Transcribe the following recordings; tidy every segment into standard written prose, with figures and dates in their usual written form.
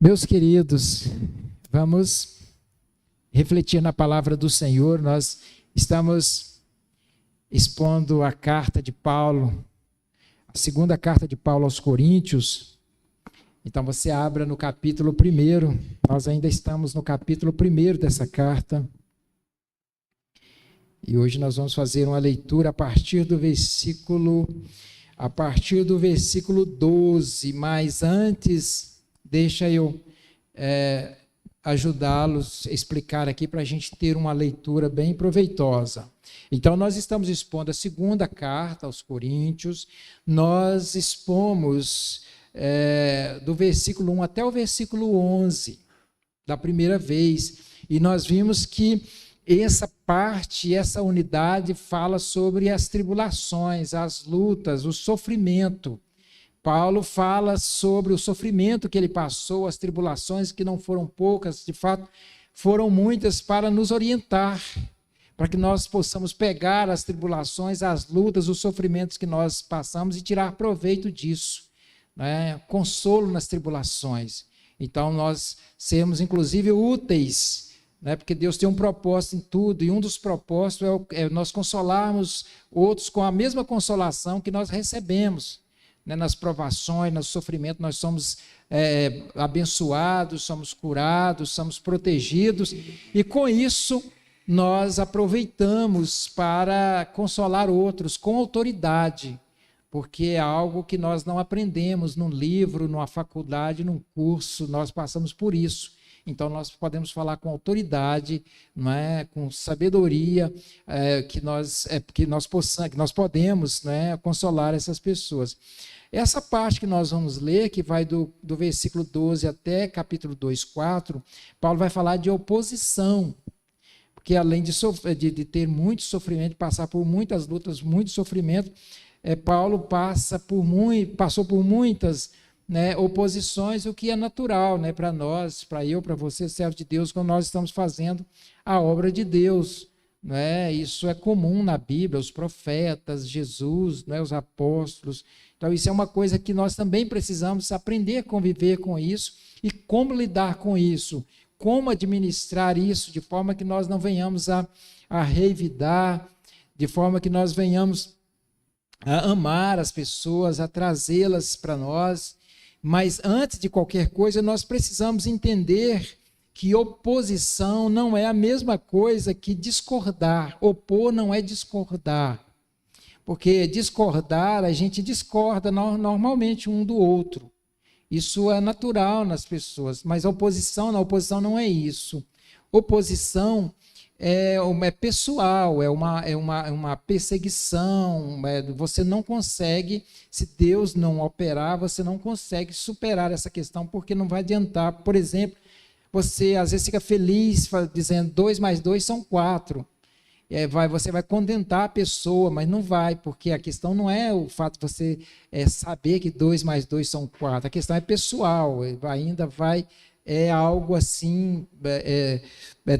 Meus queridos, vamos refletir na palavra do Senhor. Nós estamos expondo a carta de Paulo, a segunda carta de Paulo aos Coríntios. Então você abra no capítulo 1, nós ainda estamos no capítulo 1 dessa carta. E hoje nós vamos fazer uma leitura a partir do versículo 12, mas antes, deixa eu ajudá-los a explicar aqui para a gente ter uma leitura bem proveitosa. Então, nós estamos expondo a segunda carta aos Coríntios, nós expomos do versículo 1 até o versículo 11, da primeira vez, e nós vimos que essa parte, essa unidade fala sobre as tribulações, as lutas, o sofrimento. Paulo fala sobre o sofrimento que ele passou, as tribulações que não foram poucas, de fato, foram muitas, para nos orientar, para que nós possamos pegar as tribulações, as lutas, os sofrimentos que nós passamos e tirar proveito disso, né? Consolo nas tribulações. Então, nós sermos, inclusive, úteis, né? Porque Deus tem um propósito em tudo, e um dos propósitos é nós consolarmos outros com a mesma consolação que nós recebemos. Nas provações, no sofrimento, nós somos abençoados, somos curados, somos protegidos, e com isso nós aproveitamos para consolar outros com autoridade, porque é algo que nós não aprendemos num livro, numa faculdade, num curso, nós passamos por isso. Então, nós podemos falar com autoridade, não é? Com sabedoria, que nós podemos, não é? Consolar essas pessoas. Essa parte que nós vamos ler, que vai do versículo 12 até capítulo 2, 4, Paulo vai falar de oposição, porque além de ter muito sofrimento, de passar por muitas lutas, muito sofrimento, Paulo passou por muitas, né, oposições, o que é natural, né, para nós, para eu, para você, servo de Deus, quando nós estamos fazendo a obra de Deus, né? Isso é comum na Bíblia, os profetas, Jesus, né, os apóstolos. Então, isso é uma coisa que nós também precisamos aprender a conviver com isso e como lidar com isso, como administrar isso, de forma que nós não venhamos a revidar, de forma que nós venhamos a amar as pessoas, a trazê-las para nós. Mas antes de qualquer coisa, nós precisamos entender que oposição não é a mesma coisa que discordar. Opor não é discordar. Porque discordar, a gente discorda normalmente um do outro. Isso é natural nas pessoas. Mas a oposição não é isso. Oposição é pessoal, é uma perseguição. Você não consegue, se Deus não operar, você não consegue superar essa questão, porque não vai adiantar. Por exemplo, você às vezes fica feliz dizendo 2 mais 2 são 4. Você vai contentar a pessoa, mas não vai, porque a questão não é o fato de você saber que 2 mais 2 são 4. A questão é pessoal, é algo assim,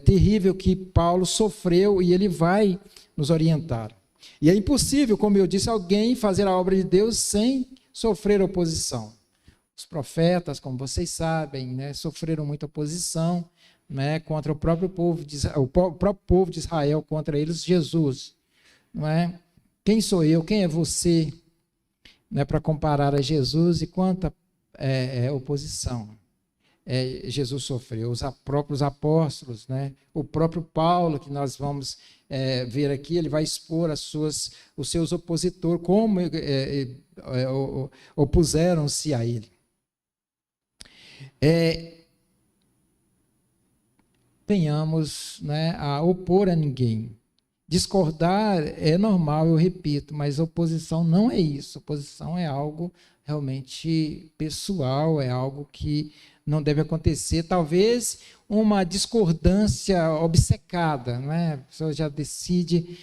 terrível que Paulo sofreu, e ele vai nos orientar. E é impossível, como eu disse, alguém fazer a obra de Deus sem sofrer oposição. Os profetas, como vocês sabem, né, sofreram muita oposição, né, contra o próprio povo de Israel, contra eles, Jesus. Não é? Quem sou eu? Quem é você, né, para comparar a Jesus e quanta oposição Jesus sofreu? Os próprios apóstolos, né? O próprio Paulo, que nós vamos ver aqui, ele vai expor os seus opositores, como opuseram-se a ele. Tenhamos, né, a opor a ninguém. Discordar é normal, eu repito, mas oposição não é isso. Oposição é algo realmente pessoal, é algo que não deve acontecer. Talvez uma discordância obcecada, né? A pessoa já decide,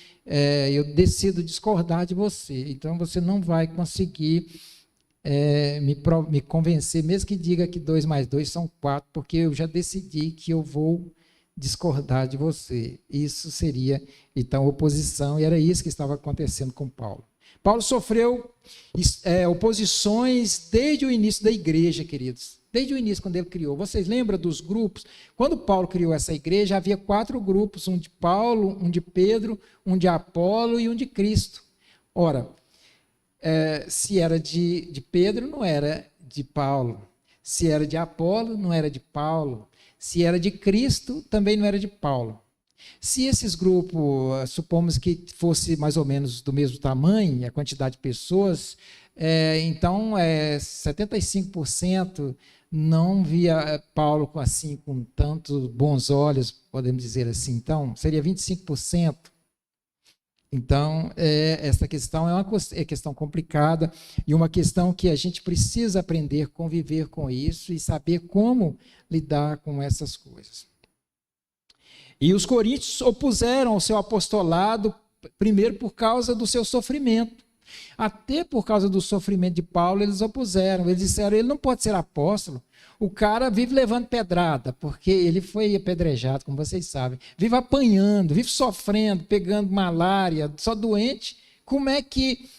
eu decido discordar de você, então você não vai conseguir me convencer, mesmo que diga que 2 mais 2 são 4, porque eu já decidi que eu vou discordar de você. Isso seria, então, oposição, e era isso que estava acontecendo com Paulo. Paulo sofreu oposições desde o início da igreja, queridos. desde o início, quando ele criou. Vocês lembram dos grupos? Quando Paulo criou essa igreja, havia 4 grupos, um de Paulo, um de Pedro, um de Apolo e um de Cristo. Ora, se era de Pedro, não era de Paulo. Se era de Apolo, não era de Paulo. Se era de Cristo, também não era de Paulo. Se esses grupos, supomos que fosse mais ou menos do mesmo tamanho, a quantidade de pessoas, então 75% não via Paulo assim com tantos bons olhos, podemos dizer assim. Então, seria 25%. Então, essa questão é uma questão complicada e uma questão que a gente precisa aprender a conviver com isso e saber como lidar com essas coisas. E os coríntios opuseram ao seu apostolado, primeiro por causa do seu sofrimento. Até por causa do sofrimento de Paulo, eles opuseram. Eles disseram, ele não pode ser apóstolo. O cara vive levando pedrada, porque ele foi apedrejado, como vocês sabem. Vive apanhando, vive sofrendo, pegando malária, só doente. Como é que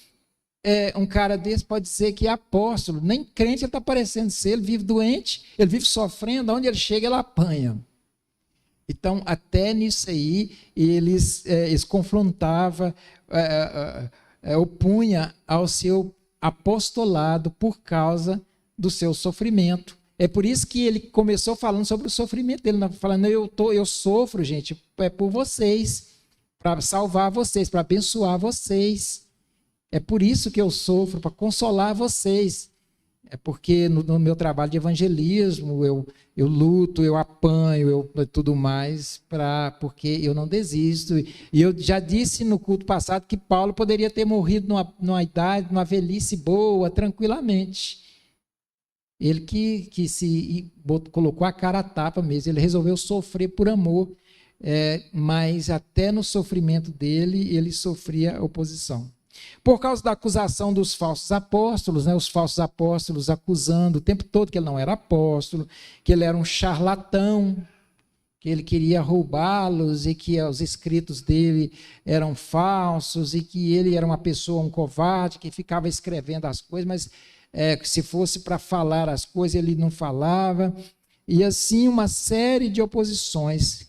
um cara desse pode dizer que é apóstolo? Nem crente ele está parecendo ser. Ele vive doente, ele vive sofrendo, onde ele chega ele apanha. Então, até nisso aí, eles confrontavam, opunha ao seu apostolado por causa do seu sofrimento. É por isso que ele começou falando sobre o sofrimento dele, falando, eu sofro, gente, por vocês, para salvar vocês, para abençoar vocês. É por isso que eu sofro, para consolar vocês. É porque no meu trabalho de evangelismo, eu luto, eu apanho, tudo mais, porque eu não desisto. E eu já disse no culto passado que Paulo poderia ter morrido numa idade, numa velhice boa, tranquilamente. Ele que se colocou a cara a tapa mesmo, ele resolveu sofrer por amor, mas até no sofrimento dele, ele sofria oposição. Por causa da acusação dos falsos apóstolos, os falsos apóstolos acusando o tempo todo que ele não era apóstolo, que ele era um charlatão, que ele queria roubá-los e que os escritos dele eram falsos e que ele era uma pessoa, um covarde, que ficava escrevendo as coisas, mas se fosse para falar as coisas, ele não falava. E assim uma série de oposições.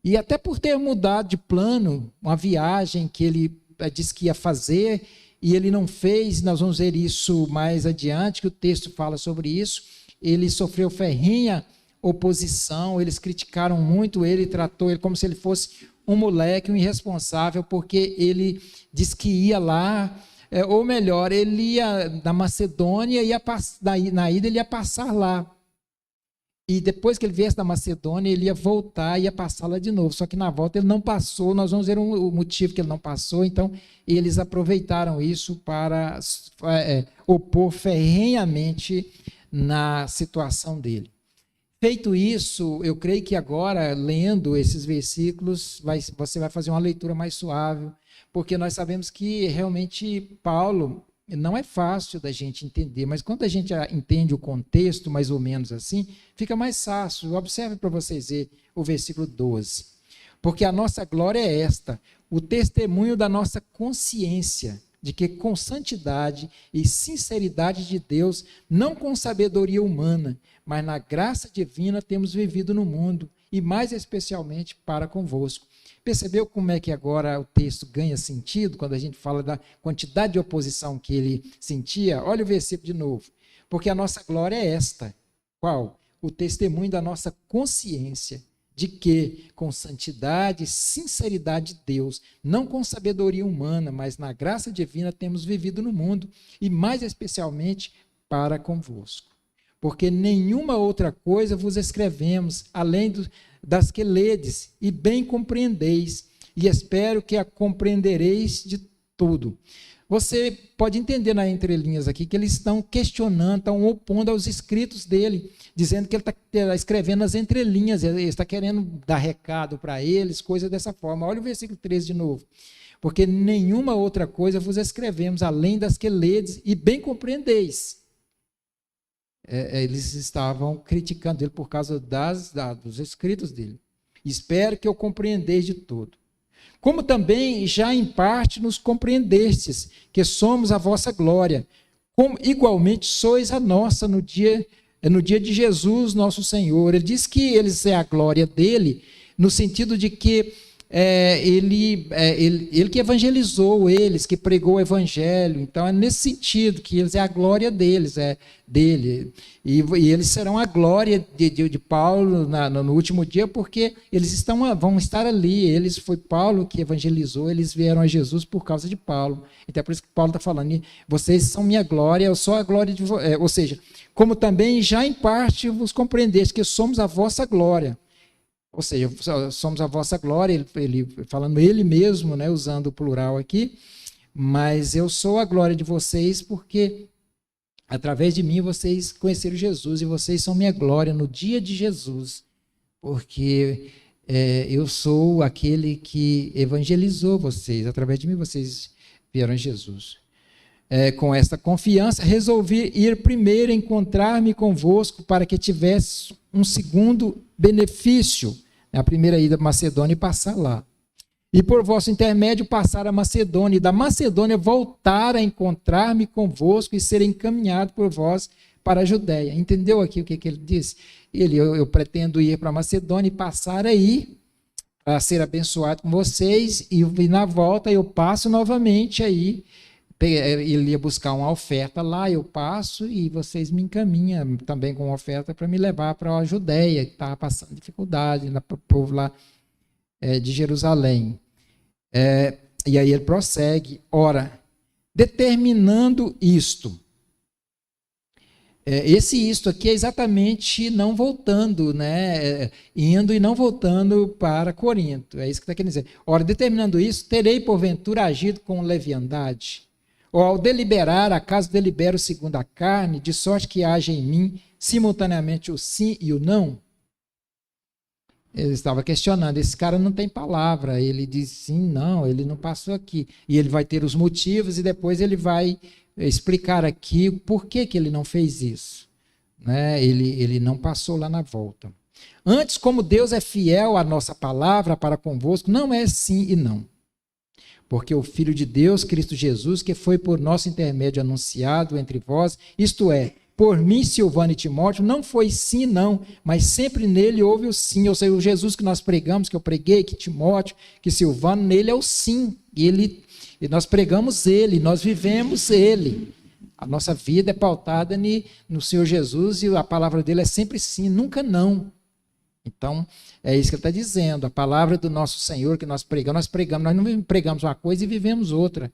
E até por ter mudado de plano, uma viagem que ele disse que ia fazer e ele não fez, nós vamos ver isso mais adiante, que o texto fala sobre isso. Ele sofreu ferrenha oposição, eles criticaram muito ele, tratou ele como se ele fosse um moleque, um irresponsável, porque ele disse que ia lá, ou melhor, ele ia na Macedônia, na ida ele ia passar lá. E depois que ele viesse da Macedônia, ele ia voltar e ia passar lá de novo. Só que na volta ele não passou, nós vamos ver o motivo que ele não passou. Então, eles aproveitaram isso para opor ferrenhamente na situação dele. Feito isso, eu creio que agora, lendo esses versículos, você vai fazer uma leitura mais suave, porque nós sabemos que realmente Paulo não é fácil da gente entender, mas quando a gente entende o contexto, mais ou menos assim, fica mais fácil. Observe para vocês verem o versículo 12. Porque a nossa glória é esta, o testemunho da nossa consciência, de que com santidade e sinceridade de Deus, não com sabedoria humana, mas na graça divina temos vivido no mundo, e mais especialmente para convosco. Percebeu como é que agora o texto ganha sentido, quando a gente fala da quantidade de oposição que ele sentia? Olha o versículo de novo. Porque a nossa glória é esta. Qual? O testemunho da nossa consciência, de que com santidade e sinceridade de Deus, não com sabedoria humana, mas na graça divina temos vivido no mundo, e mais especialmente para convosco. Porque nenhuma outra coisa vos escrevemos, além das que ledes, e bem compreendeis, e espero que a compreendereis de tudo. Você pode entender nas entrelinhas aqui que eles estão questionando, estão opondo aos escritos dele, dizendo que ele está escrevendo nas entrelinhas, ele está querendo dar recado para eles, coisa dessa forma. Olha o versículo 13 de novo. Porque nenhuma outra coisa vos escrevemos, além das que ledes, e bem compreendeis. Eles estavam criticando ele por causa dos escritos dele. Espero que eu compreendeis de tudo. Como também já em parte nos compreendestes, que somos a vossa glória, como igualmente sois a nossa no dia é no dia de Jesus, nosso Senhor. Ele diz que eles é a glória dele, no sentido de que ele que evangelizou eles, que pregou o evangelho. Então é nesse sentido que eles é a glória deles, é dele. E eles serão a glória de Paulo no último dia, porque eles vão estar ali. Foi Paulo que evangelizou, eles vieram a Jesus por causa de Paulo. Então é por isso que Paulo está falando, vocês são minha glória, eu sou a glória de vocês. Ou seja, como também já em parte vos compreendeste que somos a vossa glória. Ou seja, somos a vossa glória, ele falando ele mesmo, né, usando o plural aqui, mas eu sou a glória de vocês porque através de mim vocês conheceram Jesus e vocês são minha glória no dia de Jesus, porque eu sou aquele que evangelizou vocês, através de mim vocês vieram a Jesus. Com esta confiança, resolvi ir primeiro encontrar-me convosco para que tivesse um segundo benefício, a primeira ida à Macedônia e passar lá. E por vosso intermédio passar a Macedônia, e da Macedônia voltar a encontrar-me convosco e ser encaminhado por vós para a Judéia. Entendeu aqui o que ele disse? Eu pretendo ir para a Macedônia e passar aí para ser abençoado com vocês, e na volta eu passo novamente aí. Ele ia buscar uma oferta lá, eu passo e vocês me encaminham também com uma oferta para me levar para a Judéia, que estava passando dificuldade, para o povo lá de Jerusalém. E aí ele prossegue, ora, determinando isto. Esse isto aqui é exatamente não voltando, né? Indo e não voltando para Corinto. É isso que está querendo dizer. Ora, determinando isso, terei porventura agido com leviandade? Ou ao deliberar, acaso delibero segundo a carne, de sorte que haja em mim simultaneamente o sim e o não? Ele estava questionando, esse cara não tem palavra, ele diz sim, não, ele não passou aqui. E ele vai ter os motivos e depois ele vai explicar aqui por que ele não fez isso. Né? Ele não passou lá na volta. Antes, como Deus é fiel à nossa palavra para convosco, não é sim e não. Porque o Filho de Deus, Cristo Jesus, que foi por nosso intermédio anunciado entre vós, isto é, por mim, Silvano e Timóteo, não foi sim não, mas sempre nele houve o sim. Ou seja, o Jesus que nós pregamos, que eu preguei, que Timóteo, que Silvano, nele é o sim. E nós pregamos ele, nós vivemos ele. A nossa vida é pautada no Senhor Jesus e a palavra dele é sempre sim, nunca não. Então, é isso que ele está dizendo. A palavra do nosso Senhor que nós pregamos, nós não pregamos uma coisa e vivemos outra.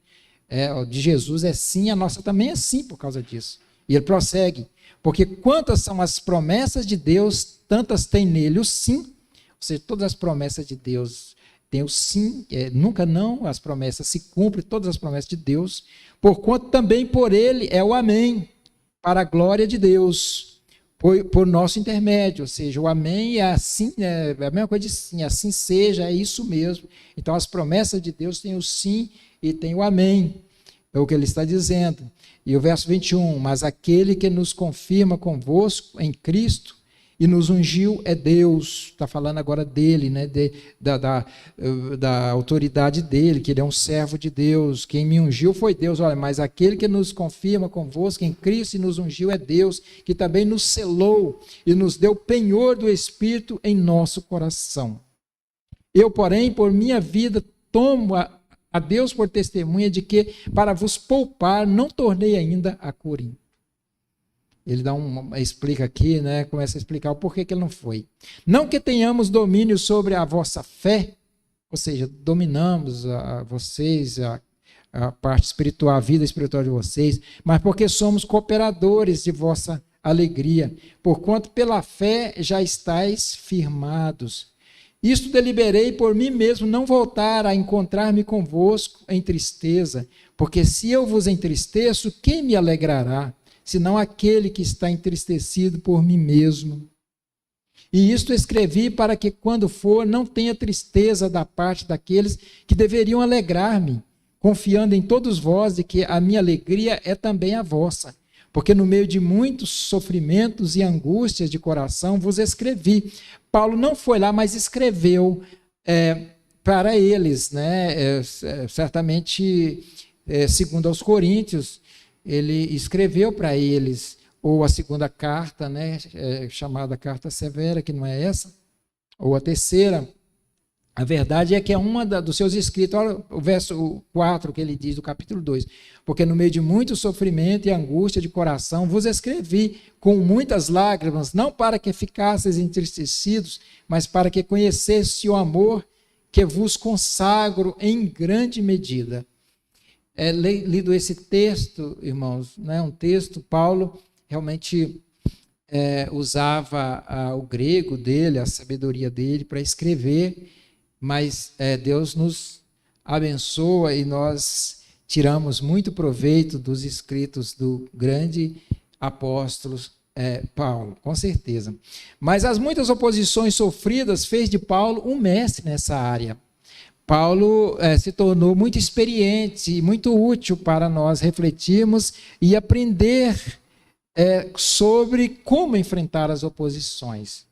De Jesus é sim, a nossa também é sim por causa disso. E ele prossegue, porque quantas são as promessas de Deus, tantas tem nele o sim. Ou seja, todas as promessas de Deus têm o sim, nunca não, as promessas se cumprem, todas as promessas de Deus, porquanto também por ele é o amém, para a glória de Deus. Por nosso intermédio, ou seja, o amém é assim, é a mesma coisa de sim, assim seja, é isso mesmo. Então as promessas de Deus têm o sim e tem o amém, é o que ele está dizendo. E o verso 21, mas aquele que nos confirma convosco em Cristo e nos ungiu é Deus, está falando agora dele, né? Da autoridade dele, que ele é um servo de Deus, quem me ungiu foi Deus. Olha, mas aquele que nos confirma convosco em Cristo e nos ungiu é Deus, que também nos selou e nos deu penhor do Espírito em nosso coração. Eu, porém, por minha vida, tomo a Deus por testemunha de que, para vos poupar, não tornei ainda a Corinto. Ele explica aqui, né, começa a explicar o porquê que ele não foi. Não que tenhamos domínio sobre a vossa fé, ou seja, dominamos vocês, a parte espiritual, a vida espiritual de vocês, mas porque somos cooperadores de vossa alegria, porquanto pela fé já estáis firmados. Isto deliberei por mim mesmo não voltar a encontrar-me convosco em tristeza, porque se eu vos entristeço, quem me alegrará? Senão aquele que está entristecido por mim mesmo. E isto escrevi para que, quando for, não tenha tristeza da parte daqueles que deveriam alegrar-me, confiando em todos vós de que a minha alegria é também a vossa. Porque no meio de muitos sofrimentos e angústias de coração vos escrevi. Paulo não foi lá, mas escreveu para eles, né? Certamente, segundo aos Coríntios, ele escreveu para eles ou a segunda carta, né, chamada carta severa, que não é essa, ou a terceira. A verdade é que é uma dos seus escritos. Olha o verso 4 que ele diz do capítulo 2. Porque no meio de muito sofrimento e angústia de coração vos escrevi com muitas lágrimas, não para que ficasseis entristecidos, mas para que conhecesse o amor que vos consagro em grande medida. Lido esse texto, irmãos, né, um texto, Paulo realmente usava o grego dele, a sabedoria dele para escrever, mas Deus nos abençoa e nós tiramos muito proveito dos escritos do grande apóstolo Paulo, com certeza. Mas as muitas oposições sofridas fez de Paulo um mestre nessa área. Paulo se tornou muito experiente e muito útil para nós refletirmos e aprender sobre como enfrentar as oposições.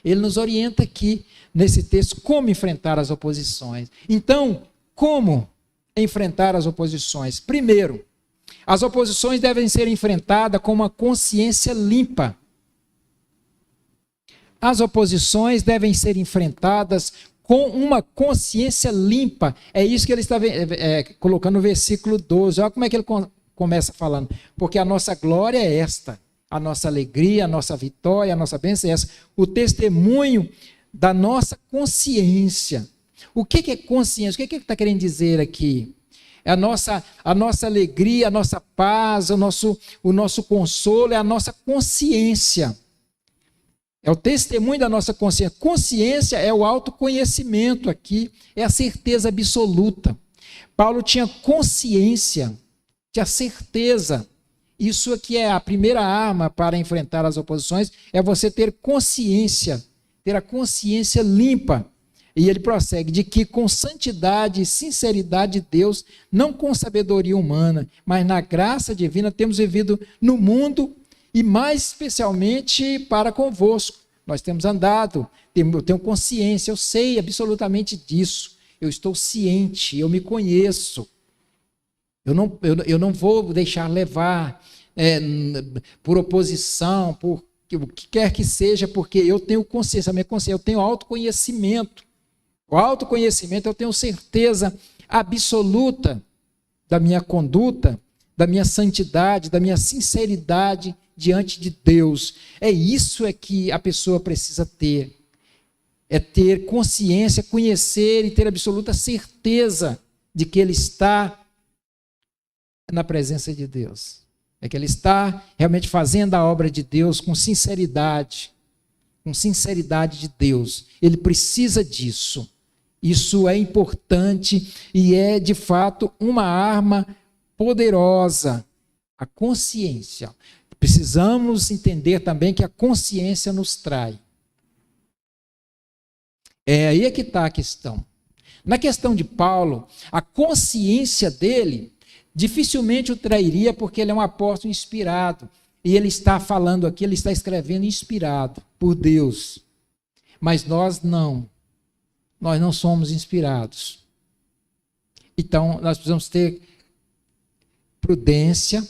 Ele nos orienta aqui, nesse texto, como enfrentar as oposições. Então, como enfrentar as oposições? Primeiro, as oposições devem ser enfrentadas com uma consciência limpa. As oposições devem ser enfrentadas com uma consciência limpa. É isso que ele está colocando no versículo 12. Olha como é que ele começa falando. Porque a nossa glória é esta. A nossa alegria, a nossa vitória, a nossa bênção é essa. O testemunho da nossa consciência. O que é consciência? O que ele está querendo dizer aqui? É a nossa alegria, a nossa paz, o nosso consolo, é a nossa consciência. É o testemunho da nossa consciência. Consciência é o autoconhecimento aqui, é a certeza absoluta. Paulo tinha consciência, tinha certeza. Isso aqui é a primeira arma para enfrentar as oposições, é você ter consciência, ter a consciência limpa. E ele prossegue, de que com santidade e sinceridade de Deus, não com sabedoria humana, mas na graça divina, temos vivido no mundo e mais especialmente para convosco. Nós temos andado, eu tenho consciência, eu sei absolutamente disso, eu estou ciente, eu me conheço. Eu não vou deixar levar por oposição, por o que quer que seja, porque eu tenho consciência, a minha consciência, eu tenho autoconhecimento. O autoconhecimento, eu tenho certeza absoluta da minha conduta, da minha santidade, da minha sinceridade diante de Deus. É isso que a pessoa precisa ter. É ter consciência, conhecer e ter absoluta certeza de que ele está na presença de Deus. É que ele está realmente fazendo a obra de Deus com sinceridade de Deus. Ele precisa disso. Isso é importante e é, de fato, uma arma poderosa. A consciência. Precisamos entender também que a consciência nos trai. É aí que está a questão. Na questão de Paulo, a consciência dele dificilmente o trairia, porque ele é um apóstolo inspirado. E ele está falando aqui, ele está escrevendo inspirado por Deus. Mas nós não. Nós não somos inspirados. Então, nós precisamos ter prudência,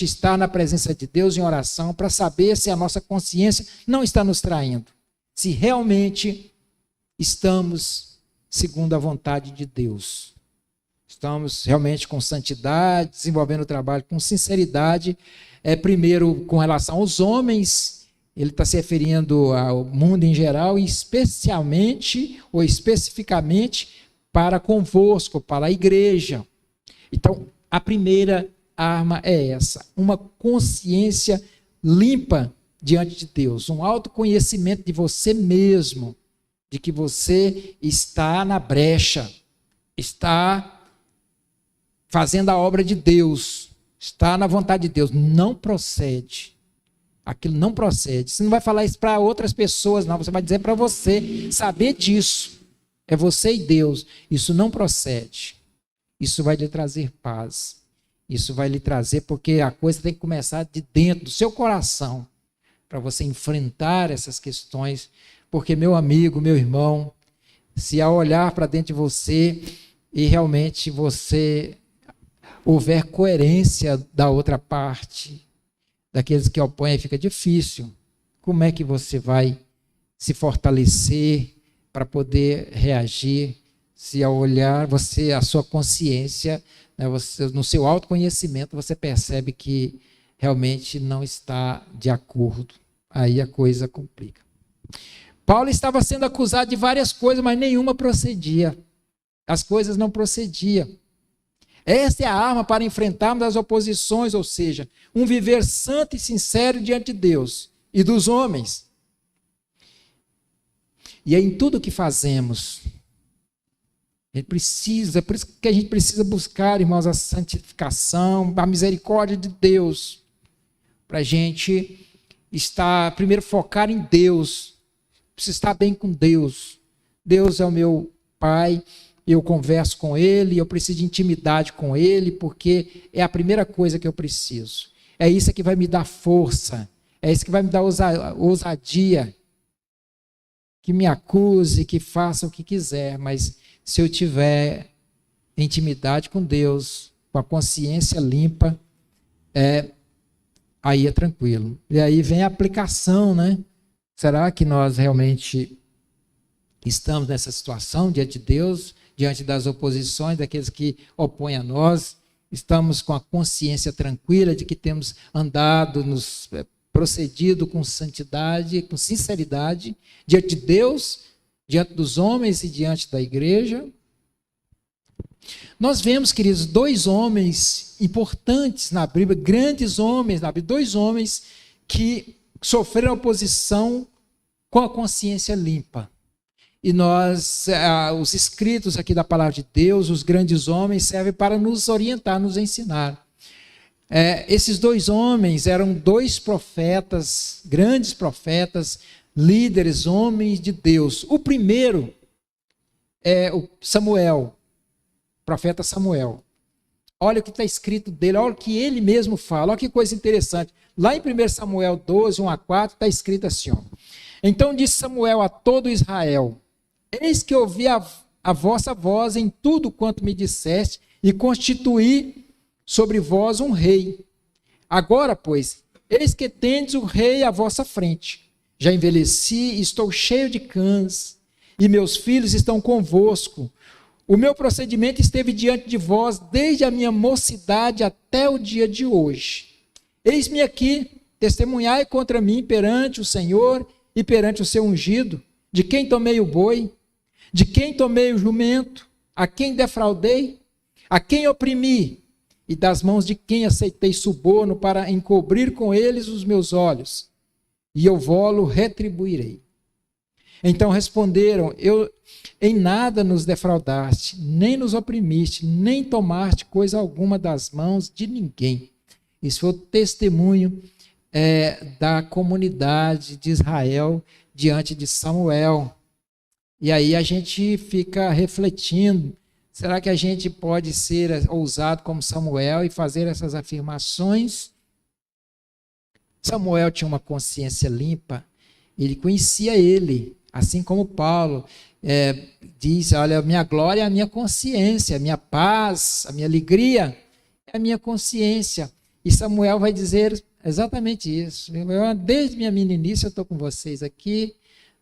estar na presença de Deus em oração, para saber se a nossa consciência não está nos traindo. Se realmente estamos segundo a vontade de Deus. Estamos realmente com santidade, desenvolvendo o trabalho com sinceridade. Primeiro, com relação aos homens, ele está se referindo ao mundo em geral, e especialmente ou especificamente para convosco, para a igreja. Então, a primeira arma é essa, uma consciência limpa diante de Deus, um autoconhecimento de você mesmo, de que você está na brecha, está fazendo a obra de Deus, está na vontade de Deus. Não procede. Aquilo não procede. Você não vai falar isso para outras pessoas, não. Você vai dizer para você saber disso. É você e Deus. Isso não procede. Isso vai lhe trazer paz. Isso vai lhe trazer, porque a coisa tem que começar de dentro do seu coração, para você enfrentar essas questões. Porque, meu amigo, meu irmão, se ao olhar para dentro de você e realmente você houver coerência da outra parte, daqueles que opõem, fica difícil. Como é que você vai se fortalecer para poder reagir se ao olhar você, a sua consciência, né, você, no seu autoconhecimento, você percebe que realmente não está de acordo? Aí a coisa complica. Paulo estava sendo acusado de várias coisas, mas nenhuma procedia. As coisas não procediam. Essa é a arma para enfrentarmos as oposições, ou seja, um viver santo e sincero diante de Deus e dos homens. E é em tudo que fazemos. A gente precisa, por isso que a gente precisa buscar, irmãos, a santificação, a misericórdia de Deus, para a gente estar, primeiro, focar em Deus. Preciso estar bem com Deus. Deus é o meu Pai, eu converso com Ele, eu preciso de intimidade com Ele, porque é a primeira coisa que eu preciso. É isso que vai me dar força, é isso que vai me dar ousadia. Que me acuse, que faça o que quiser, mas se eu tiver intimidade com Deus, com a consciência limpa, aí é tranquilo. E aí vem a aplicação, né? Será que nós realmente estamos nessa situação diante de Deus, diante das oposições, daqueles que opõem a nós? Estamos com a consciência tranquila de que temos andado, procedido com santidade, com sinceridade, diante de Deus, diante dos homens e diante da igreja? Nós vemos, queridos, dois homens importantes na Bíblia, grandes homens na Bíblia, dois homens que sofreram oposição com a consciência limpa. E nós, os escritos aqui da palavra de Deus, os grandes homens, servem para nos orientar, nos ensinar. Esses dois homens eram dois profetas, grandes profetas, líderes, homens de Deus. O primeiro é o Samuel, profeta Samuel. Olha o que está escrito dele, olha o que ele mesmo fala, olha que coisa interessante. Lá em 1 Samuel 12, 1-4, está escrito assim, ó. Então disse Samuel a todo Israel: eis que ouvi a vossa voz em tudo quanto me disseste, e constituí sobre vós um rei. Agora, pois, eis que tendes o rei à vossa frente. Já envelheci e estou cheio de cães, e meus filhos estão convosco. O meu procedimento esteve diante de vós desde a minha mocidade até o dia de hoje. Eis-me aqui, testemunhai contra mim perante o Senhor e perante o seu ungido, de quem tomei o boi, de quem tomei o jumento, a quem defraudei, a quem oprimi, e das mãos de quem aceitei suborno para encobrir com eles os meus olhos, e eu vou-lo retribuirei. Então responderam: em nada nos defraudaste, nem nos oprimiste, nem tomaste coisa alguma das mãos de ninguém. Isso foi o testemunho da comunidade de Israel diante de Samuel. E aí a gente fica refletindo: será que a gente pode ser ousado como Samuel e fazer essas afirmações? Samuel tinha uma consciência limpa, ele conhecia ele, assim como Paulo diz: olha, a minha glória é a minha consciência, a minha paz, a minha alegria é a minha consciência. E Samuel vai dizer exatamente isso. Desde minha meninice eu estou com vocês aqui,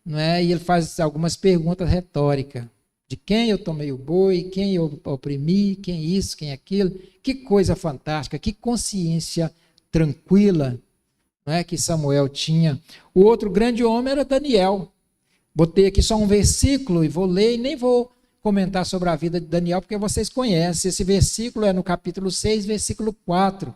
não é? E ele faz algumas perguntas retóricas. De quem eu tomei o boi, quem eu oprimi, quem isso, quem aquilo. Que coisa fantástica, que consciência tranquila, não é, que Samuel tinha. O outro grande homem era Daniel. Botei aqui só um versículo e vou ler e nem vou comentar sobre a vida de Daniel, porque vocês conhecem. Esse versículo é no capítulo 6, versículo 4.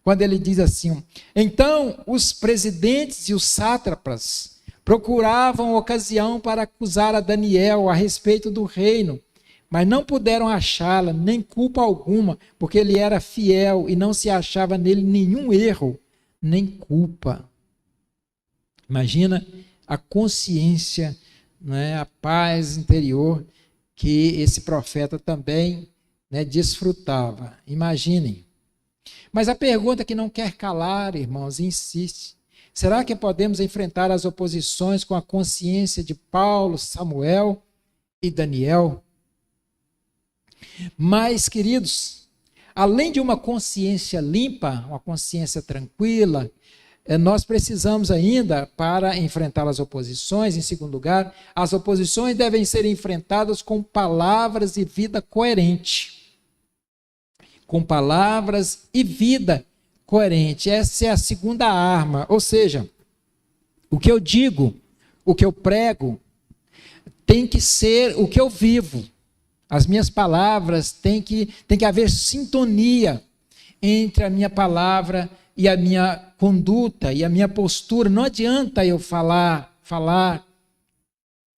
Quando ele diz assim: então os presidentes e os sátrapas procuravam ocasião para acusar a Daniel a respeito do reino, mas não puderam achá-la, nem culpa alguma, porque ele era fiel e não se achava nele nenhum erro, nem culpa. Imagina a consciência, né, a paz interior que esse profeta também, né, desfrutava. Imaginem. Mas a pergunta que não quer calar, irmãos, insiste: será que podemos enfrentar as oposições com a consciência de Paulo, Samuel e Daniel? Mas, queridos, além de uma consciência limpa, uma consciência tranquila, nós precisamos ainda, para enfrentar as oposições, em segundo lugar, as oposições devem ser enfrentadas com palavras e vida coerente. Com palavras e vida coerente. Essa é a segunda arma. Ou seja, o que eu digo, o que eu prego, tem que ser o que eu vivo. As minhas palavras tem que haver sintonia entre a minha palavra e a minha conduta e a minha postura. Não adianta eu falar,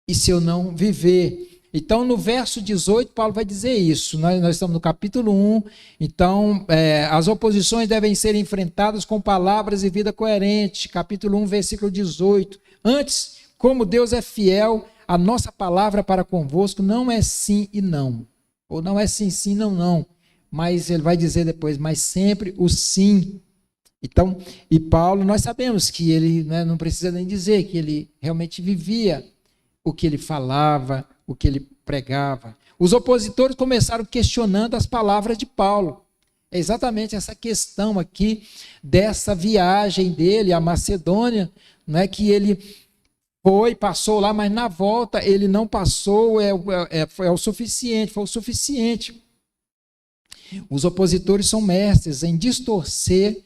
e se eu não viver. Então, no verso 18, Paulo vai dizer isso. Nós estamos no capítulo 1. Então, as oposições devem ser enfrentadas com palavras e vida coerente. Capítulo 1, versículo 18. Antes, como Deus é fiel, a nossa palavra para convosco não é sim e não. Ou não é sim, sim, não, não. Mas ele vai dizer depois, mas sempre o sim. Então, e Paulo, nós sabemos que ele, não precisa nem dizer, que ele realmente vivia o que ele falava, o que ele pregava. Os opositores começaram questionando as palavras de Paulo. É exatamente essa questão aqui dessa viagem dele à Macedônia, que ele passou lá, mas na volta ele não passou, foi o suficiente. Os opositores são mestres em distorcer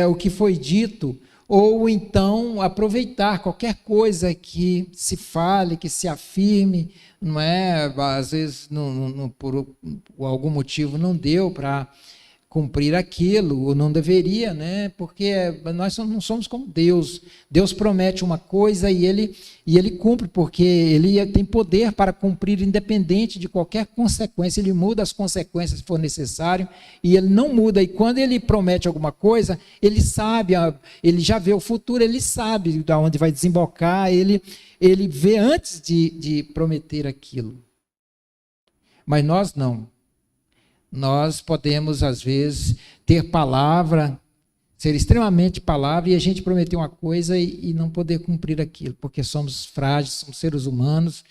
o que foi dito, ou então aproveitar qualquer coisa que se fale, que se afirme, às vezes por algum motivo não deu para cumprir aquilo, ou não deveria, porque nós não somos como Deus. Deus promete uma coisa e ele cumpre, porque ele tem poder para cumprir independente de qualquer consequência. Ele muda as consequências se for necessário, e ele não muda. E quando ele promete alguma coisa, ele sabe, ele já vê o futuro, ele sabe de onde vai desembocar, ele vê antes de prometer aquilo. Mas nós não. Nós podemos, às vezes, ter palavra, ser extremamente palavra, e a gente prometer uma coisa e não poder cumprir aquilo, porque somos frágeis, somos seres humanos,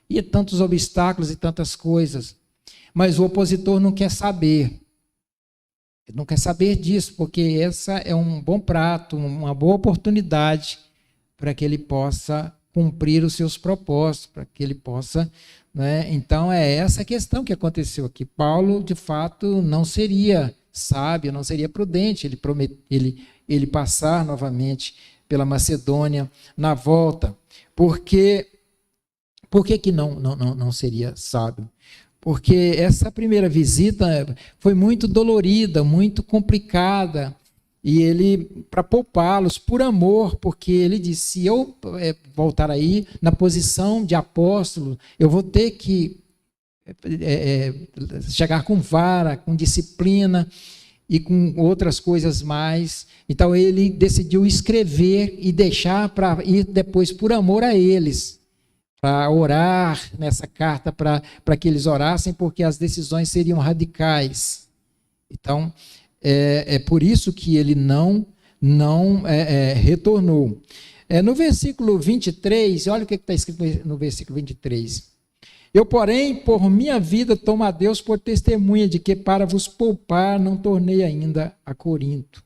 e tantos obstáculos e tantas coisas. Mas o opositor não quer saber. Ele não quer saber disso, porque essa é um bom prato, uma boa oportunidade para que ele possa cumprir os seus propósitos, para que ele possa... Então, é essa questão que aconteceu aqui. Paulo, de fato, não seria sábio, não seria prudente ele passar novamente pela Macedônia na volta. Por que não seria sábio? Porque essa primeira visita foi muito dolorida, muito complicada, e ele, para poupá-los, por amor, porque ele disse, se eu voltar aí na posição de apóstolo, eu vou ter que chegar com vara, com disciplina e com outras coisas mais. Então ele decidiu escrever e deixar para ir depois por amor a eles, para orar nessa carta, para que eles orassem, porque as decisões seriam radicais. Então, é por isso que ele não retornou. No versículo 23, olha o que está escrito no versículo 23. Eu, porém, por minha vida, tomo a Deus por testemunha de que, para vos poupar, não tornei ainda a Corinto.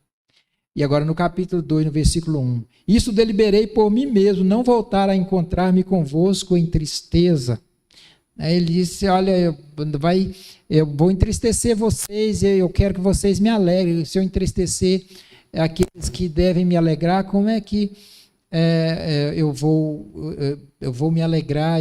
E agora no capítulo 2, no versículo 1. Isso deliberei por mim mesmo, não voltar a encontrar-me convosco em tristeza. Ele disse, olha, eu vou entristecer vocês, eu quero que vocês me alegrem. Se eu entristecer aqueles que devem me alegrar, como é que eu vou me alegrar?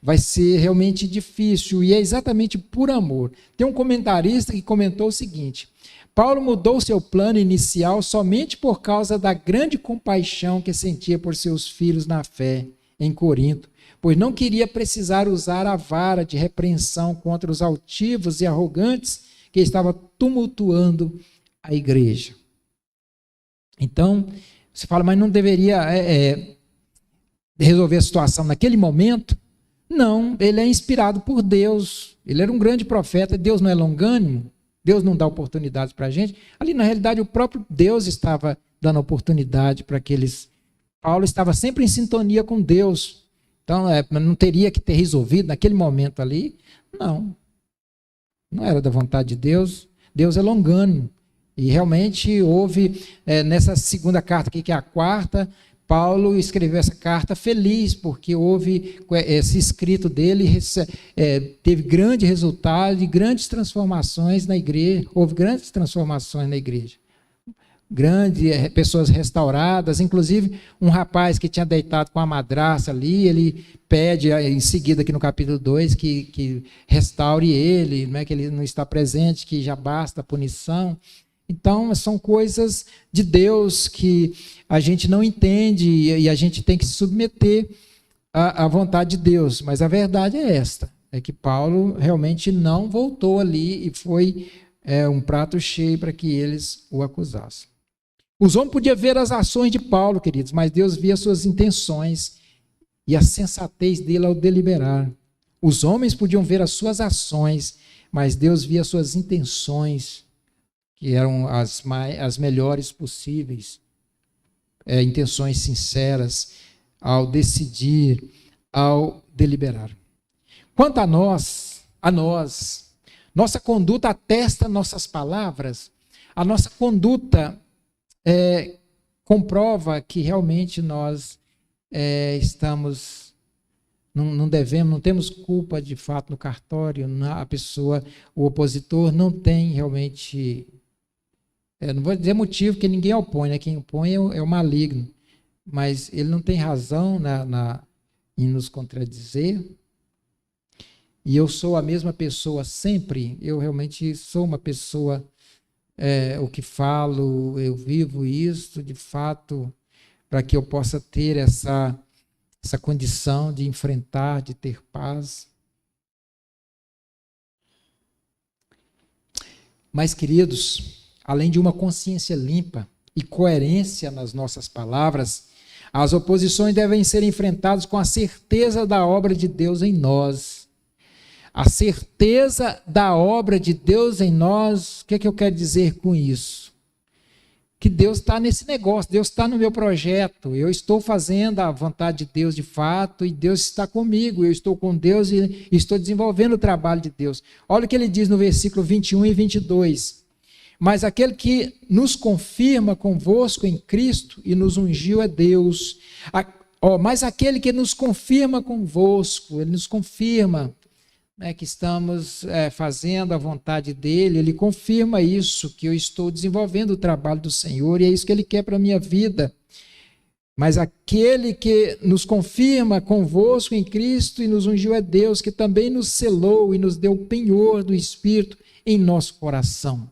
Vai ser realmente difícil, e é exatamente por amor. Tem um comentarista que comentou o seguinte: Paulo mudou seu plano inicial somente por causa da grande compaixão que sentia por seus filhos na fé em Corinto, pois não queria precisar usar a vara de repreensão contra os altivos e arrogantes que estava tumultuando a igreja. Então, você fala, mas não deveria resolver a situação naquele momento? Não, ele é inspirado por Deus, ele era um grande profeta. Deus não é longânimo, Deus não dá oportunidades para a gente. Ali, na realidade, o próprio Deus estava dando oportunidade para aqueles... Paulo estava sempre em sintonia com Deus. Então, não teria que ter resolvido naquele momento ali. Não era da vontade de Deus. Deus é longânimo. E realmente houve, nessa segunda carta aqui, que é a quarta, Paulo escreveu essa carta feliz, porque houve esse escrito dele, teve grande resultado e grandes transformações na igreja. Houve grandes transformações na igreja. Pessoas restauradas, inclusive um rapaz que tinha deitado com a madraça ali, ele pede em seguida aqui no capítulo 2 que restaure ele, não é que ele não está presente, que já basta a punição. Então, são coisas de Deus que a gente não entende e a gente tem que se submeter à vontade de Deus. Mas a verdade é esta, é que Paulo realmente não voltou ali e foi um prato cheio para que eles o acusassem. Os homens podiam ver as ações de Paulo, queridos, mas Deus via suas intenções e a sensatez dele ao deliberar. Os homens podiam ver as suas ações, mas Deus via as suas intenções, que eram as melhores possíveis, intenções sinceras, ao decidir, ao deliberar. Quanto a nós, nossa conduta atesta nossas palavras, a nossa conduta comprova que realmente nós estamos, não devemos, não temos culpa de fato no cartório, a pessoa, o opositor não tem realmente... não vou dizer motivo, porque ninguém opõe, né? Quem opõe é o maligno. Mas ele não tem razão em nos contradizer. E eu sou a mesma pessoa sempre. Eu realmente sou uma pessoa, o que falo, eu vivo isso, de fato, para que eu possa ter essa condição de enfrentar, de ter paz. Mas, queridos, além de uma consciência limpa e coerência nas nossas palavras, as oposições devem ser enfrentadas com a certeza da obra de Deus em nós. A certeza da obra de Deus em nós, o que eu quero dizer com isso? Que Deus está nesse negócio, Deus está no meu projeto, eu estou fazendo a vontade de Deus de fato e Deus está comigo, eu estou com Deus e estou desenvolvendo o trabalho de Deus. Olha o que ele diz no versículo 21 e 22. Mas aquele que nos confirma convosco em Cristo e nos ungiu é Deus. Mas aquele que nos confirma convosco, ele nos confirma que estamos fazendo a vontade dele, ele confirma isso, que eu estou desenvolvendo o trabalho do Senhor e é isso que ele quer para a minha vida. Mas aquele que nos confirma convosco em Cristo e nos ungiu é Deus, que também nos selou e nos deu o penhor do Espírito em nosso coração.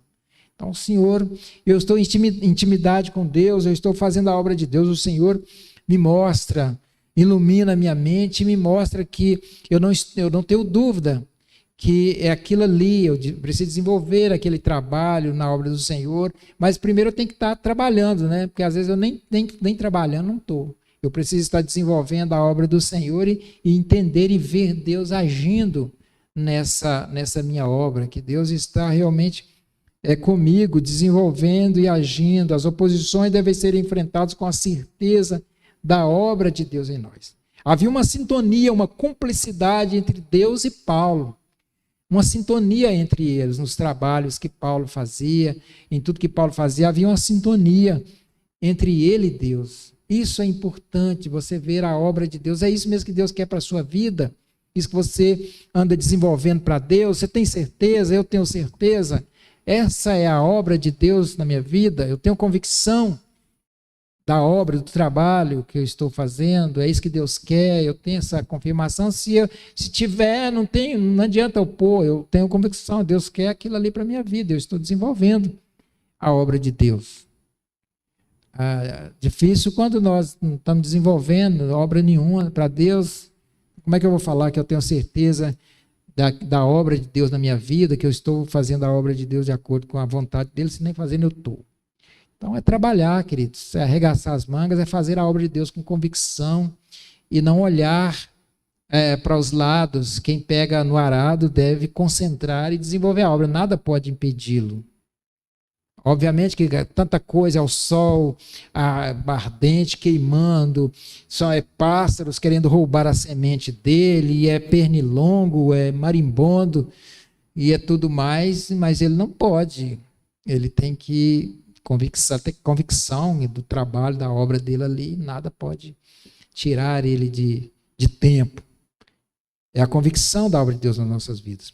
Então, Senhor, eu estou em intimidade com Deus, eu estou fazendo a obra de Deus, o Senhor me mostra, ilumina a minha mente e me mostra que eu não tenho dúvida que é aquilo ali, eu preciso desenvolver aquele trabalho na obra do Senhor, mas primeiro eu tenho que estar trabalhando, né? Porque às vezes eu nem trabalhando não estou. Eu preciso estar desenvolvendo a obra do Senhor e entender e ver Deus agindo nessa minha obra, que Deus está realmente comigo, desenvolvendo e agindo. As oposições devem ser enfrentadas com a certeza da obra de Deus em nós. Havia uma sintonia, uma cumplicidade entre Deus e Paulo. Uma sintonia entre eles, nos trabalhos que Paulo fazia, em tudo que Paulo fazia, havia uma sintonia entre ele e Deus. Isso é importante, você ver a obra de Deus. É isso mesmo que Deus quer para a sua vida. Isso que você anda desenvolvendo para Deus. Você tem certeza? Eu tenho certeza. Essa é a obra de Deus na minha vida. Eu tenho convicção da obra, do trabalho que eu estou fazendo. É isso que Deus quer. Eu tenho essa confirmação. Se tiver, não adianta eu pôr. Eu tenho convicção. Deus quer aquilo ali para a minha vida. Eu estou desenvolvendo a obra de Deus. Difícil quando nós não estamos desenvolvendo obra nenhuma para Deus. Como é que eu vou falar que eu tenho certeza da obra de Deus na minha vida, que eu estou fazendo a obra de Deus de acordo com a vontade dele, se nem fazendo eu estou. Então é trabalhar, queridos, é arregaçar as mangas, é fazer a obra de Deus com convicção e não olhar para os lados. Quem pega no arado deve concentrar e desenvolver a obra, nada pode impedi-lo. Obviamente que tanta coisa, ao sol ardente, queimando, só pássaros querendo roubar a semente dele, é pernilongo, é marimbondo, e é tudo mais, mas ele não pode. Ele tem que ter convicção do trabalho, da obra dele ali, nada pode tirar ele de tempo. É a convicção da obra de Deus nas nossas vidas.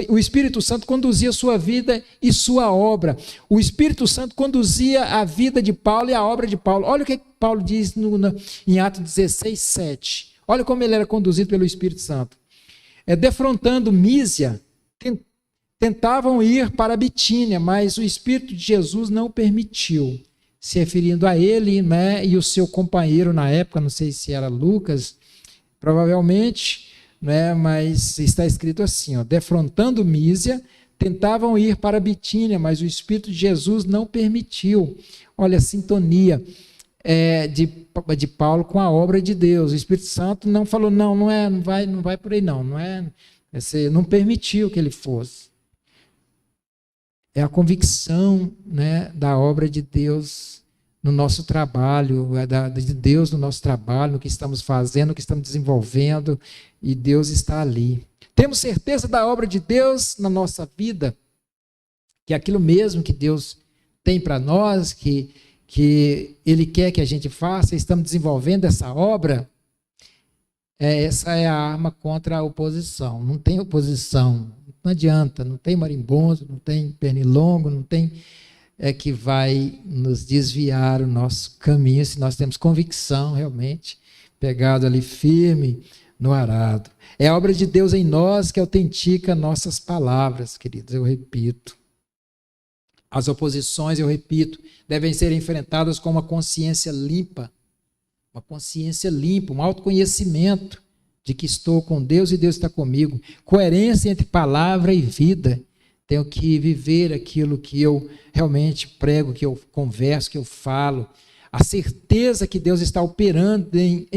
O Espírito Santo conduzia sua vida e sua obra. O Espírito Santo conduzia a vida de Paulo e a obra de Paulo. Olha o que Paulo diz em Atos 16, 7. Olha como ele era conduzido pelo Espírito Santo. Defrontando Mísia, tentavam ir para Bitínia, mas o Espírito de Jesus não permitiu. Se referindo a ele, né, e o seu companheiro na época, não sei se era Lucas, provavelmente, né, mas está escrito assim, defrontando Mísia, tentavam ir para Bitínia, mas o Espírito de Jesus não permitiu. Olha a sintonia de Paulo com a obra de Deus. O Espírito Santo não falou, não vai por aí não permitiu que ele fosse. É a convicção, né, da obra de Deus no nosso trabalho, de Deus no nosso trabalho, no que estamos fazendo, no que estamos desenvolvendo, e Deus está ali. Temos certeza da obra de Deus na nossa vida, que é aquilo mesmo que Deus tem para nós, que Ele quer que a gente faça, estamos desenvolvendo essa obra. Essa é a arma contra a oposição. Não tem oposição, não adianta, não tem marimbondo, não tem pernilongo, não tem que vai nos desviar o nosso caminho, se nós temos convicção realmente, pegado ali firme no arado. É a obra de Deus em nós que autentica nossas palavras, queridos, eu repito. As oposições, eu repito, devem ser enfrentadas com uma consciência limpa, um autoconhecimento de que estou com Deus e Deus está comigo, coerência entre palavra e vida. Tenho que viver aquilo que eu realmente prego, que eu converso, que eu falo. A certeza que Deus está operando em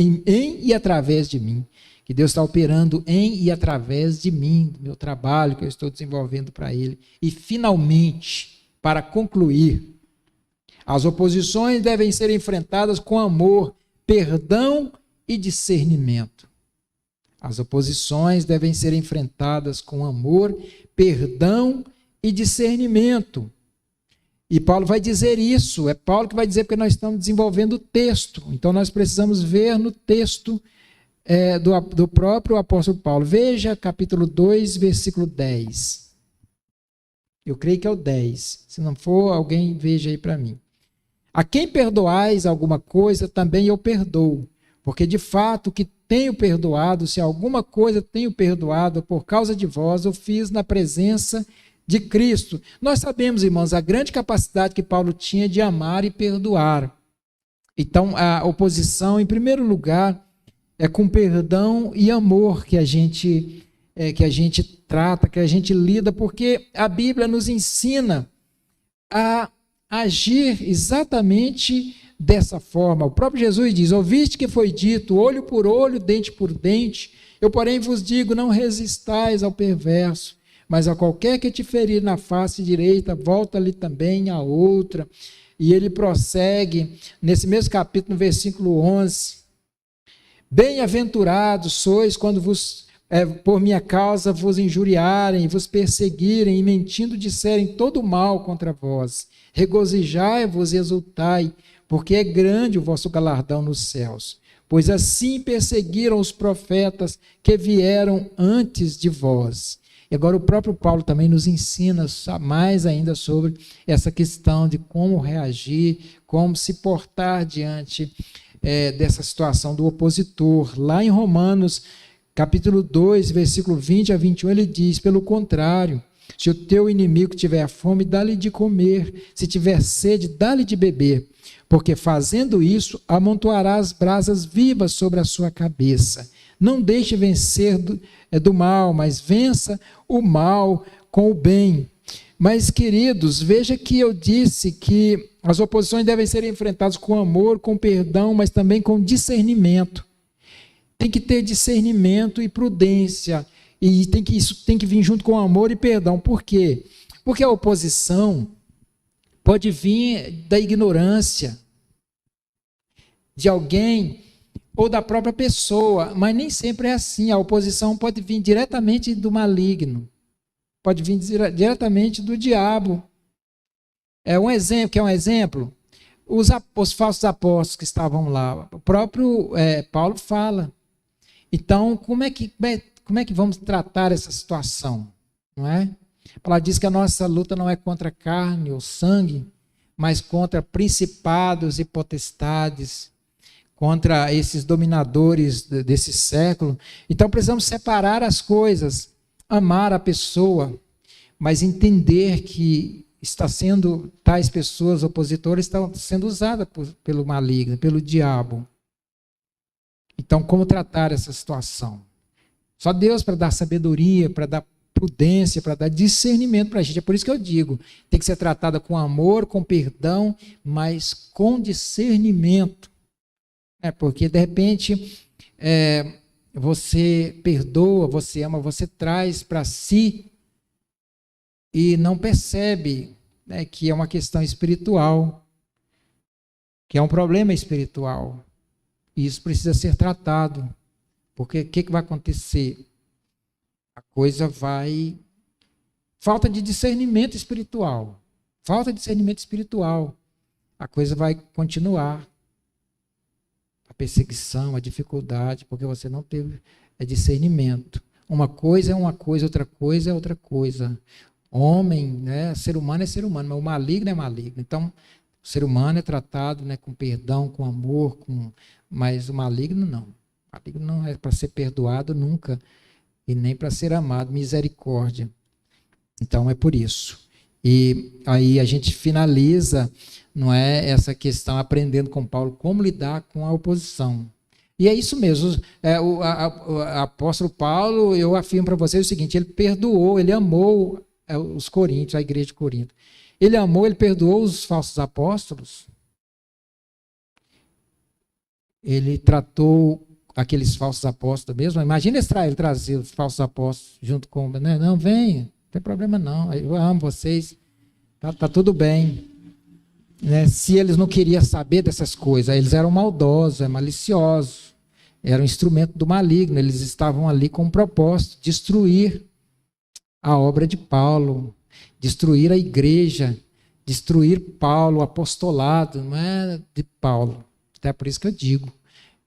e através de mim. Que Deus está operando em e através de mim, do meu trabalho que eu estou desenvolvendo para Ele. E, finalmente, para concluir, as oposições devem ser enfrentadas com amor, perdão e discernimento. As oposições devem ser enfrentadas com amor, perdão e discernimento. E Paulo vai dizer isso, é Paulo que vai dizer porque nós estamos desenvolvendo o texto. Então nós precisamos ver no texto do próprio apóstolo Paulo. Veja capítulo 2, versículo 10. Eu creio que é o 10. Se não for, alguém veja aí para mim. A quem perdoais alguma coisa, também eu perdoo. Porque de fato que tenho perdoado, se alguma coisa tenho perdoado por causa de vós, eu fiz na presença de Cristo. Nós sabemos, irmãos, a grande capacidade que Paulo tinha de amar e perdoar. Então, a oposição, em primeiro lugar, é com perdão e amor que a gente trata, que a gente lida, porque a Bíblia nos ensina a agir exatamente dessa forma. O próprio Jesus diz: ouviste que foi dito, olho por olho, dente por dente. Eu, porém, vos digo, não resistais ao perverso, mas a qualquer que te ferir na face direita, volta-lhe também a outra. E ele prossegue, nesse mesmo capítulo, no versículo 11. Bem-aventurados sois quando por minha causa vos injuriarem, vos perseguirem e mentindo disserem todo mal contra vós. Regozijai-vos e exultai, porque é grande o vosso galardão nos céus. Pois assim perseguiram os profetas que vieram antes de vós. E agora o próprio Paulo também nos ensina mais ainda sobre essa questão de como reagir, como se portar diante dessa situação do opositor. Lá em Romanos, capítulo 2, versículo 20 a 21, ele diz: pelo contrário, se o teu inimigo tiver fome, dá-lhe de comer, se tiver sede, dá-lhe de beber, porque fazendo isso, amontoarás brasas vivas sobre a sua cabeça. Não deixe vencer do mal, mas vença o mal com o bem. Mas, queridos, veja que eu disse que as oposições devem ser enfrentadas com amor, com perdão, mas também com discernimento. Tem que ter discernimento e prudência, e isso tem que vir junto com amor e perdão. Por quê? Porque a oposição pode vir da ignorância de alguém ou da própria pessoa, mas nem sempre é assim. A oposição pode vir diretamente do maligno. pode vir diretamente do diabo. É um exemplo, quer um exemplo? Os falsos apóstolos que estavam lá, o próprio Paulo fala. Então, como é que vamos tratar essa situação? Não é? A palavra diz que a nossa luta não é contra carne ou sangue, mas contra principados e potestades, contra esses dominadores desse século. Então precisamos separar as coisas, amar a pessoa, mas entender que tais pessoas opositoras estão sendo usadas pelo maligno, pelo diabo. Então, como tratar essa situação? Só Deus para dar sabedoria, para dar prudência, para dar discernimento para a gente. É por isso que eu digo, tem que ser tratada com amor, com perdão, mas com discernimento. Porque, de repente, você perdoa, você ama, você traz para si e não percebe, né, que é uma questão espiritual, que é um problema espiritual. E isso precisa ser tratado. Porque o que vai acontecer? A coisa vai... Falta de discernimento espiritual. Falta de discernimento espiritual. A coisa vai continuar. A perseguição, a dificuldade, porque você não teve discernimento. Uma coisa é uma coisa, outra coisa é outra coisa. Homem, né, ser humano é ser humano, mas o maligno é maligno. Então, o ser humano é tratado, né, com perdão, com amor, mas o maligno não. O maligno não é para ser perdoado nunca e nem para ser amado. Misericórdia. Então, é por isso. E aí a gente finaliza, não é, essa questão aprendendo com Paulo como lidar com a oposição. E é isso mesmo. O apóstolo Paulo, eu afirmo para vocês o seguinte: ele perdoou, ele amou os coríntios, a igreja de Corinto. Ele amou, ele perdoou os falsos apóstolos. Ele tratou aqueles falsos apóstolos mesmo. Imagina ele trazer os falsos apóstolos junto com... Né? Não, venha, não tem problema não. Eu amo vocês. Tá tudo bem. Né? Se eles não queriam saber dessas coisas, eles eram maldosos, maliciosos. Era um instrumento do maligno. Eles estavam ali com um propósito: destruir a obra de Paulo, destruir a igreja, destruir Paulo, o apostolado, não é de Paulo. Até por isso que eu digo,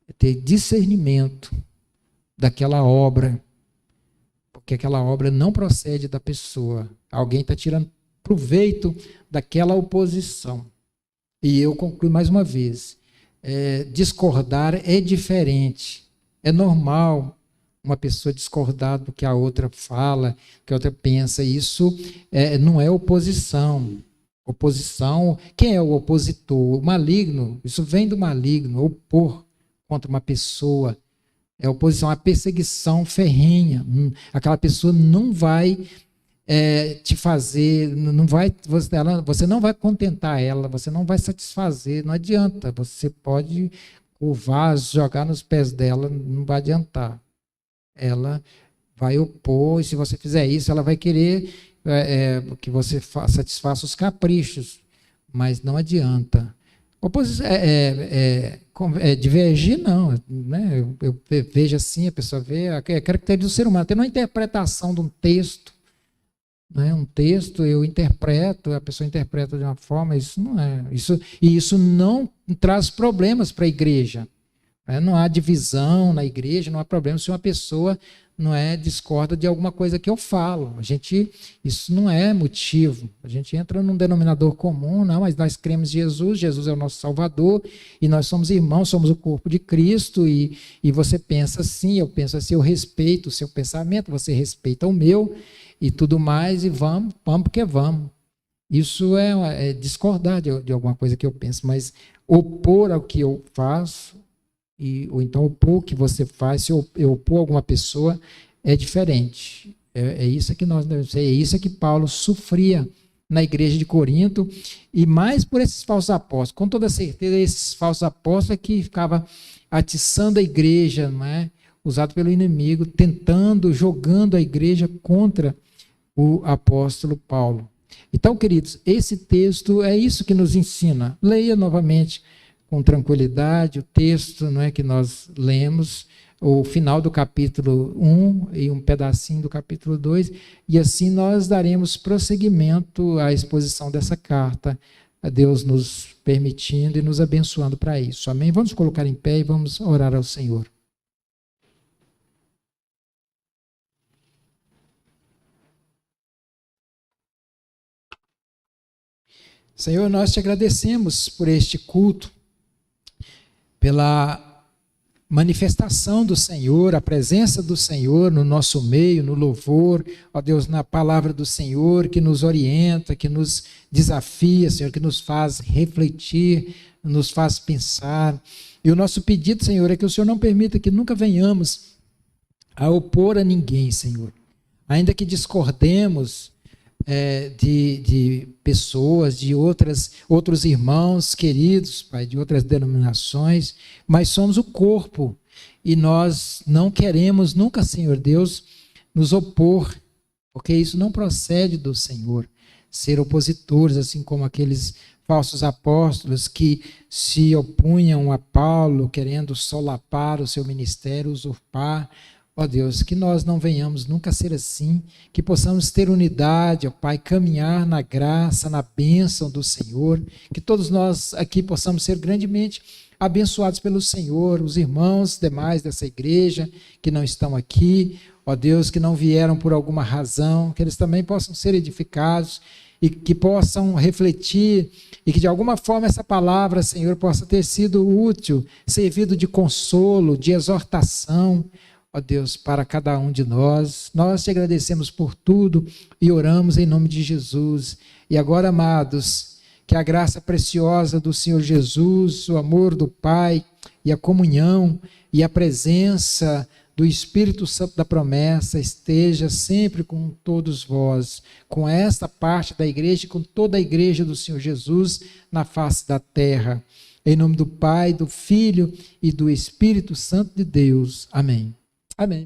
é ter discernimento daquela obra, porque aquela obra não procede da pessoa. Alguém está tirando proveito daquela oposição. E eu concluo mais uma vez, discordar é diferente, é normal uma pessoa discordar do que a outra fala, que a outra pensa. Isso não é oposição. Oposição, quem é o opositor? O maligno. Isso vem do maligno, opor contra uma pessoa. É oposição, a perseguição ferrenha. Aquela pessoa não vai te fazer, você não vai contentar ela, você não vai satisfazer, não adianta. Você pode curvar, jogar nos pés dela, não vai adiantar. Ela vai opor, e se você fizer isso, ela vai querer que você satisfaça os caprichos, mas não adianta. Divergir, não. Né? Eu vejo assim, a pessoa vê, a característica do ser humano, tem uma interpretação de um texto, né? Um texto eu interpreto, a pessoa interpreta de uma forma, isso não é. Isso não traz problemas para a igreja. Não há divisão na igreja, não há problema se uma pessoa discorda de alguma coisa que eu falo. Isso não é motivo. A gente entra num denominador comum, não, mas nós cremos em Jesus, Jesus é o nosso Salvador, e nós somos irmãos, somos o corpo de Cristo, e você pensa assim, eu penso assim, eu respeito o seu pensamento, você respeita o meu, e tudo mais, e vamos porque vamos. Isso é discordar de alguma coisa que eu penso, mas opor ao que eu faço, ou então opor o que você faz, se eu opor alguma pessoa, é diferente. É isso que nós devemos ser, é isso que Paulo sofria na igreja de Corinto, e mais por esses falsos apóstolos. Com toda certeza, esses falsos apóstolos é que ficavam atiçando a igreja, não é? Usado pelo inimigo, jogando a igreja contra o apóstolo Paulo. Então, queridos, esse texto é isso que nos ensina. Leia novamente com tranquilidade o texto, não é, que nós lemos, o final do capítulo 1 e um pedacinho do capítulo 2, e assim nós daremos prosseguimento à exposição dessa carta, a Deus nos permitindo e nos abençoando para isso. Amém? Vamos colocar em pé e vamos orar ao Senhor. Senhor, nós te agradecemos por este culto, pela manifestação do Senhor, a presença do Senhor no nosso meio, no louvor, ó Deus, na palavra do Senhor, que nos orienta, que nos desafia, Senhor, que nos faz refletir, nos faz pensar. E o nosso pedido, Senhor, é que o Senhor não permita que nunca venhamos a opor a ninguém, Senhor. Ainda que discordemos de pessoas, de outros irmãos queridos, Pai, de outras denominações, mas somos o corpo e nós não queremos nunca, Senhor Deus, nos opor, porque isso não procede do Senhor, ser opositores, assim como aqueles falsos apóstolos que se opunham a Paulo, querendo solapar o seu ministério, usurpar. Ó Deus, que nós não venhamos nunca a ser assim, que possamos ter unidade, ó Pai, caminhar na graça, na bênção do Senhor, que todos nós aqui possamos ser grandemente abençoados pelo Senhor, os irmãos demais dessa igreja que não estão aqui, ó Deus, que não vieram por alguma razão, que eles também possam ser edificados e que possam refletir e que de alguma forma essa palavra, Senhor, possa ter sido útil, servido de consolo, de exortação, ó Deus, para cada um de nós. Nós te agradecemos por tudo e oramos em nome de Jesus. E agora, amados, que a graça preciosa do Senhor Jesus, o amor do Pai e a comunhão e a presença do Espírito Santo da promessa esteja sempre com todos vós, com esta parte da igreja e com toda a igreja do Senhor Jesus na face da terra. Em nome do Pai, do Filho e do Espírito Santo de Deus. Amém. Amém.